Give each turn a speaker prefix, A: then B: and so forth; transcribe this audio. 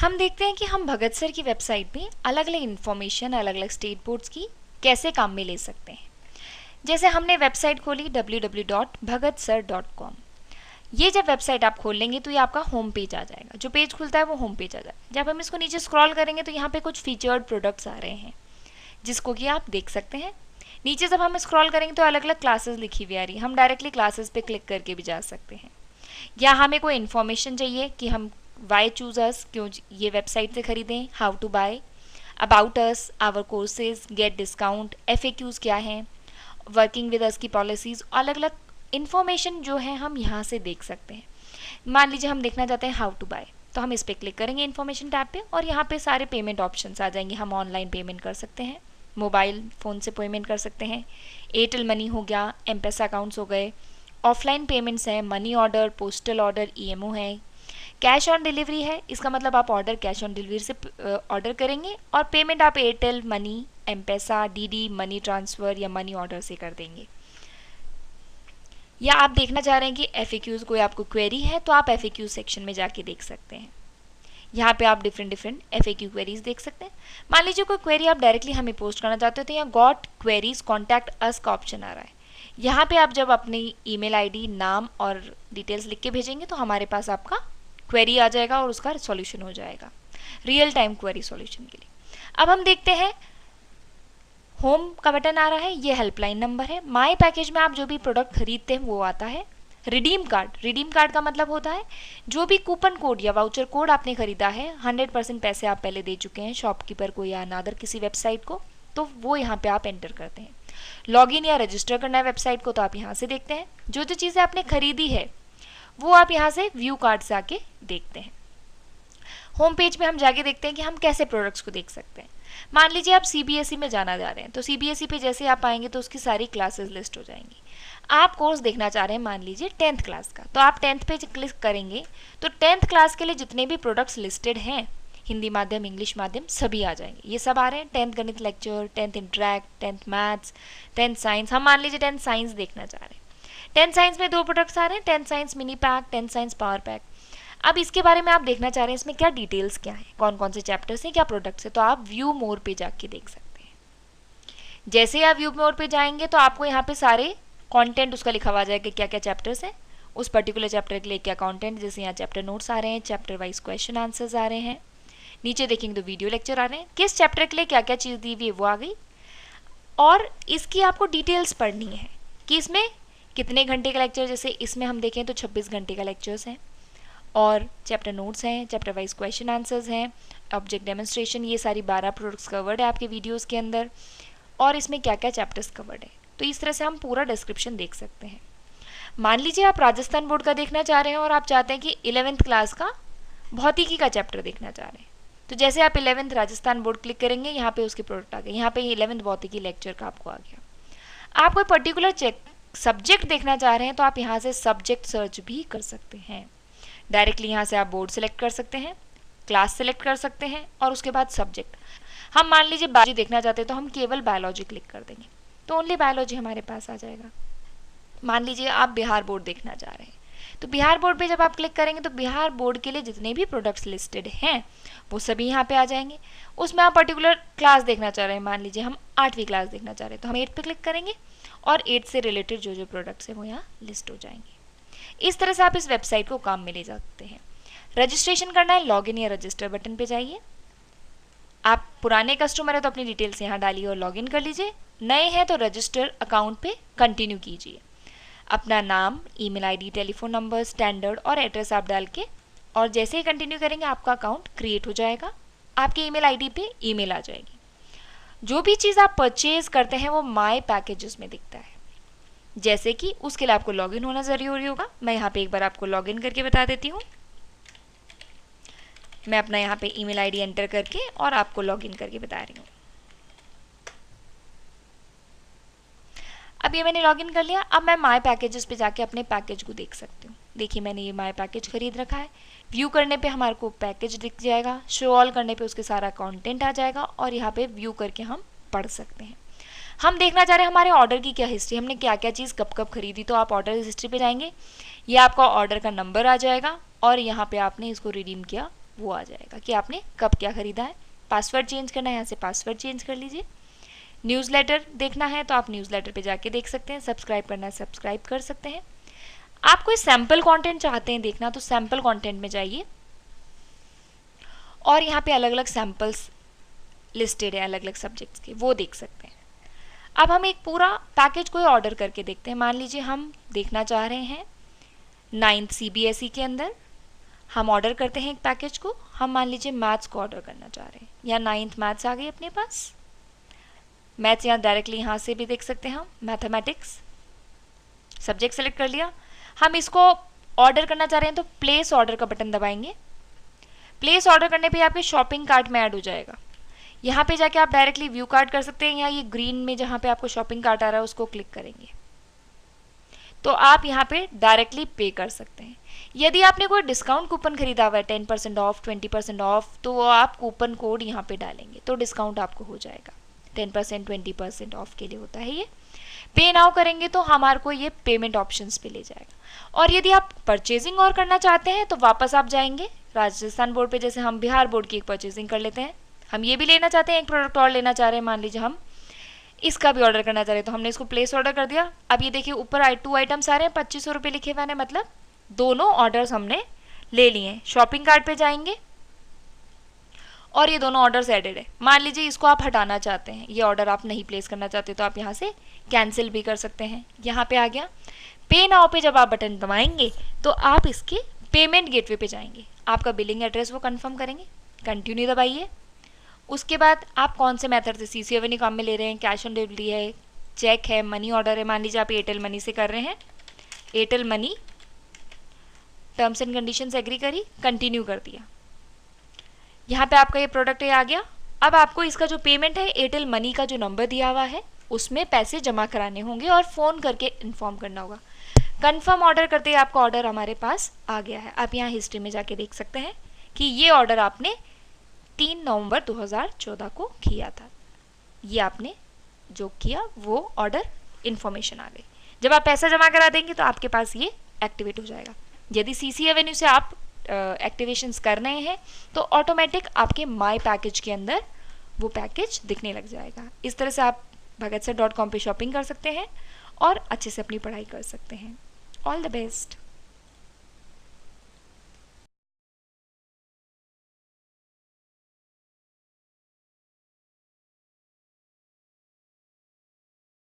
A: हम देखते हैं कि हम भगत सर की वेबसाइट में अलग अलग इन्फॉर्मेशन अलग अलग स्टेट बोर्ड्स की कैसे काम में ले सकते हैं। जैसे हमने वेबसाइट खोली www.bhagatsar.com। ये जब वेबसाइट आप खोल लेंगे तो ये आपका होम पेज आ जाएगा। जो पेज खुलता है वो होम पेज आ जाएगा। जब हम इसको नीचे स्क्रॉल करेंगे तो यहाँ पे कुछ फीचर्ड प्रोडक्ट्स आ रहे हैं जिसको कि आप देख सकते हैं। नीचे जब हम स्क्रॉल करेंगे तो अलग अलग क्लासेस लिखी हुई आ रही है। हम डायरेक्टली क्लासेस पे क्लिक करके भी जा सकते हैं। या हमें कोई इन्फॉर्मेशन चाहिए कि हम वाई चूज अस, क्यों ये वेबसाइट से खरीदें, how to buy, about us, our courses, get discount, FAQs क्या हैं, वर्किंग विद अस की पॉलिसीज़, अलग अलग इन्फॉर्मेशन जो है हम यहाँ से देख सकते हैं। मान लीजिए हम देखना चाहते हैं हाउ टू बाय, तो हम इस पर क्लिक करेंगे इन्फॉर्मेशन टैब पे और यहाँ पे सारे पेमेंट ऑप्शंस आ जाएंगे। हम ऑनलाइन पेमेंट कर सकते हैं, मोबाइल फ़ोन से पेमेंट कर सकते हैं, एयरटेल मनी हो गया, M-Pesa अकाउंट्स हो गए, ऑफलाइन पेमेंट्स हैं, money order, postal order, EMO है, कैश ऑन डिलीवरी है। इसका मतलब आप ऑर्डर कैश ऑन डिलीवरी से ऑर्डर करेंगे और पेमेंट आप Airtel money, M-Pesa, DD, money transfer या मनी ऑर्डर से कर देंगे। या आप देखना चाह रहे हैं कि FAQs कोई आपको क्वेरी है तो आप FAQ सेक्शन में जाके देख सकते हैं। यहाँ पे आप डिफरेंट FAQ क्वेरीज देख सकते हैं। मान लीजिए कोई क्वेरी आप डायरेक्टली हमें पोस्ट करना चाहते हो तो यहाँ गॉट क्वेरीज कॉन्टैक्ट अस का ऑप्शन आ रहा है। यहाँ पे आप जब अपनी ईमेल ID, नाम और डिटेल्स लिख के भेजेंगे तो हमारे पास आपका क्वेरी आ जाएगा और उसका सॉल्यूशन हो जाएगा, रियल टाइम क्वेरी सॉल्यूशन के लिए। अब हम देखते हैं होम का बटन आ रहा है, ये हेल्पलाइन नंबर है। माई पैकेज में आप जो भी प्रोडक्ट खरीदते हैं वो आता है। रिडीम कार्ड का मतलब होता है जो भी कूपन कोड या वाउचर कोड आपने खरीदा है, 100% पैसे आप पहले दे चुके हैं शॉपकीपर को या अनादर किसी वेबसाइट को, तो वो यहाँ पे आप एंटर करते हैं। लॉगिन या रजिस्टर करना है वेबसाइट को तो आप यहाँ से देखते हैं। जो जो चीज़ें आपने खरीदी है वो आप यहाँ से व्यू कार्ड से आके देखते हैं। होम पेज में हम जाके देखते हैं कि हम कैसे प्रोडक्ट्स को देख सकते हैं। मान लीजिए आप CBSE में जाना चाह रहे हैं तो CBSE पे जैसे आप आएंगे तो उसकी सारी क्लासेस लिस्ट हो जाएंगी। आप कोर्स देखना चाह रहे हैं मान लीजिए 10th क्लास का, तो आप 10th पे क्लिक करेंगे तो 10th क्लास के लिए जितने भी प्रोडक्ट्स लिस्टेड हैं, हिंदी माध्यम, इंग्लिश माध्यम, सभी आ जाएंगे। ये सब आ रहे हैं। 10th गणित lecture, 10th interact, 10th maths, 10th science. हम मान लीजिए 10th साइंस देखना चाह रहे हैं। 10th साइंस में 2 प्रोडक्ट्स आ रहे हैं, 10th science mini pack, 10th science power pack. अब इसके बारे में आप देखना चाह रहे हैं इसमें क्या डिटेल्स क्या है, कौन कौन से चैप्टर्स हैं, क्या प्रोडक्ट्स है, तो आप व्यू मोर पे जाके देख सकते हैं। जैसे ही आप व्यू मोर पे जाएंगे तो आपको यहाँ पे सारे कंटेंट उसका लिखा हुआ जाएगा, क्या क्या चैप्टर्स हैं, उस पर्टिकुलर चैप्टर के लिए क्या कंटेंट। जैसे यहाँ चैप्टर नोट्स आ रहे हैं, चैप्टर वाइज क्वेश्चन आंसर्स आ रहे हैं, नीचे देखेंगे तो वीडियो लेक्चर आ रहे हैं, किस चैप्टर के लिए क्या क्या चीज़ दी हुई है वो आ गई। और इसकी आपको डिटेल्स पढ़नी है कि इसमें कितने घंटे का लेक्चर, जैसे इसमें हम देखें तो 26 घंटे का लेक्चर्स हैं, और चैप्टर नोट्स हैं, चैप्टर वाइज क्वेश्चन आंसर्स हैं, ऑब्जेक्ट डेमोन्स्ट्रेशन, ये सारी 12 प्रोडक्ट्स कवर्ड है आपके वीडियोस के अंदर, और इसमें क्या क्या चैप्टर्स कवर्ड है। तो इस तरह से हम पूरा डिस्क्रिप्शन देख सकते हैं। मान लीजिए आप राजस्थान बोर्ड का देखना चाह रहे हैं और आप चाहते हैं कि 11th क्लास का भौतिकी का चैप्टर देखना चाह रहे हैं, तो जैसे आप 11th राजस्थान बोर्ड क्लिक करेंगे यहाँ पे उसके प्रोडक्ट आ गए। यहाँ पे 11th भौतिकी लेक्चर का आपको आ गया। आप कोई पर्टिकुलर सब्जेक्ट देखना चाह रहे हैं तो आप यहाँ से सब्जेक्ट सर्च भी कर सकते हैं। डायरेक्टली यहाँ से आप बोर्ड सेलेक्ट कर सकते हैं, क्लास सेलेक्ट कर सकते हैं और उसके बाद सब्जेक्ट। हम मान लीजिए बायोलॉजी देखना चाहते हैं तो हम केवल बायोलॉजी क्लिक कर देंगे तो ओनली बायोलॉजी हमारे पास आ जाएगा। मान लीजिए आप बिहार बोर्ड देखना चाह रहे हैं तो बिहार बोर्ड पे जब आप क्लिक करेंगे तो बिहार बोर्ड के लिए जितने भी प्रोडक्ट्स लिस्टेड हैं वो सभी यहाँ पे आ जाएंगे। उसमें आप पर्टिकुलर क्लास देखना चाह रहे हैं, मान लीजिए हम 8वीं क्लास देखना चाह रहे हैं तो हम 8 पे क्लिक करेंगे और 8 से रिलेटेड जो जो प्रोडक्ट्स हैं वो यहाँ लिस्ट हो जाएंगे। इस तरह से आप इस वेबसाइट को काम में ले सकते हैं। रजिस्ट्रेशन करना है, लॉगिन या रजिस्टर बटन पे जाइए। आप पुराने कस्टमर है तो अपनी डिटेल्स यहाँ डालिए और लॉगिन कर लीजिए। नए हैं तो रजिस्टर अकाउंट पे कंटिन्यू कीजिए। अपना नाम, email ID, telephone number, standard और एड्रेस आप डाल के, और जैसे ही कंटिन्यू करेंगे आपका अकाउंट क्रिएट हो जाएगा। आपके ईमेल ID पे ईमेल आ जाएगी। जो भी चीज़ आप परचेज करते हैं वो माई पैकेजेस में दिखता है, जैसे कि उसके लिए आपको लॉगिन होना ज़रूरी होगा। मैं यहाँ पे एक बार आपको लॉगिन करके बता देती हूँ। मैं अपना यहाँ पे ईमेल ID एंटर करके और आपको लॉगिन करके बता रही हूँ। अब ये मैंने लॉगिन कर लिया। अब मैं माई पैकेजेस पे जाके अपने पैकेज को देख सकती हूँ। देखिए मैंने ये माई पैकेज खरीद रखा है। व्यू करने पे हमारे को पैकेज दिख जाएगा, शो ऑल करने पे उसके सारा कंटेंट आ जाएगा और यहाँ पे व्यू करके हम पढ़ सकते हैं। हम देखना चाह रहे हैं हमारे ऑर्डर की क्या हिस्ट्री, हमने क्या क्या चीज़ कब कब खरीदी, तो आप ऑर्डर हिस्ट्री पे जाएंगे, ये आपका ऑर्डर का नंबर आ जाएगा और यहाँ पे आपने इसको रिडीम किया वो आ जाएगा कि आपने कब क्या खरीदा है। पासवर्ड चेंज करना है, यहाँ से पासवर्ड चेंज कर लीजिए। न्यूज़लेटर देखना है तो आप न्यूज़लेटर पे जाके देख सकते हैं। सब्सक्राइब करना है, सब्सक्राइब कर सकते हैं। आप कोई सैम्पल कंटेंट चाहते हैं देखना तो सैम्पल कंटेंट में जाइए और यहाँ पे अलग अलग सैम्पल्स लिस्टेड है अलग अलग सब्जेक्ट्स के, वो देख सकते हैं। अब हम एक पूरा पैकेज कोई ऑर्डर करके देखते हैं। मान लीजिए हम देखना चाह रहे हैं 9th CBSE के अंदर हम ऑर्डर करते हैं एक पैकेज को। हम मान लीजिए मैथ्स को ऑर्डर करना चाह रहे हैं, या 9th मैथ्स आ गई अपने पास। मैथ्स यहाँ डायरेक्टली यहाँ से भी देख सकते हैं हम, मैथमेटिक्स सब्जेक्ट सेलेक्ट कर लिया। हम इसको ऑर्डर करना चाह रहे हैं तो प्लेस ऑर्डर का बटन दबाएंगे। प्लेस ऑर्डर करने पे आपके शॉपिंग कार्ट में ऐड हो जाएगा। यहाँ पे जाके आप डायरेक्टली व्यू कार्ट कर सकते हैं, या ये ग्रीन में जहाँ पे आपको शॉपिंग कार्ट आ रहा है उसको क्लिक करेंगे तो आप यहाँ पे डायरेक्टली पे कर सकते हैं। यदि आपने कोई डिस्काउंट कूपन खरीदा हुआ है 10% ऑफ 20% ऑफ, तो वो आप कूपन कोड यहाँ पे डालेंगे तो डिस्काउंट आपको हो जाएगा। 10% 20% ऑफ के लिए होता है ये। पे नाउ करेंगे तो हमारे को ये पेमेंट ऑप्शंस पे ले जाएगा। और यदि आप परचेजिंग और करना चाहते हैं तो वापस आप जाएंगे राजस्थान बोर्ड पे, जैसे हम बिहार बोर्ड की एक परचेजिंग कर लेते हैं। हम ये भी लेना चाहते हैं, एक प्रोडक्ट और लेना चाह रहे हैं, मान लीजिए हम इसका भी ऑर्डर करना चाह रहे हैं तो हमने इसको प्लेस ऑर्डर कर दिया। अब ये देखिए ऊपर 2 आइटम्स आ रहे हैं, 2500 रुपये लिखे हुए हैं, मतलब दोनों ऑर्डर्स हमने ले लिए हैं। शॉपिंग कार्ट पे जाएंगे और ये दोनों ऑर्डर्स एडेड है। मान लीजिए इसको आप हटाना चाहते हैं, ये ऑर्डर आप नहीं प्लेस करना चाहते तो आप यहाँ से कैंसिल भी कर सकते हैं। यहाँ पे आ गया पे नाउ पे जब आप बटन दबाएंगे तो आप इसके पेमेंट गेटवे पे जाएंगे, आपका बिलिंग एड्रेस वो कंफर्म करेंगे, कंटिन्यू दबाइए। उसके बाद आप कौन से मेथड से CC एवेन्यू काम में ले रहे हैं, कैश ऑन डिलीवरी है, चेक है, मनी ऑर्डर है। मान लीजिए आप एयरटेल मनी से कर रहे हैं, Airtel money terms and conditions agree करी, कंटिन्यू कर दिया। यहाँ पे आपका ये प्रोडक्ट आ गया। अब आपको इसका जो पेमेंट है एयरटेल मनी का जो नंबर दिया हुआ है उसमें पैसे जमा कराने होंगे और फ़ोन करके इन्फॉर्म करना होगा। कंफर्म ऑर्डर करते ही आपका ऑर्डर हमारे पास आ गया है। आप यहाँ हिस्ट्री में जाके देख सकते हैं कि ये ऑर्डर आपने 3 नवंबर 2014 को किया था। ये आपने जो किया वो ऑर्डर इन्फॉर्मेशन आ गई। जब आप पैसा जमा करा देंगे तो आपके पास ये एक्टिवेट हो जाएगा। यदि CC एवेन्यू से आप एक्टिवेशंस कर रहे हैं तो ऑटोमेटिक आपके माई पैकेज के अंदर वो पैकेज दिखने लग जाएगा। इस तरह से आप bhagatsir.com पे शॉपिंग कर सकते हैं और अच्छे से अपनी पढ़ाई कर सकते हैं। All the best.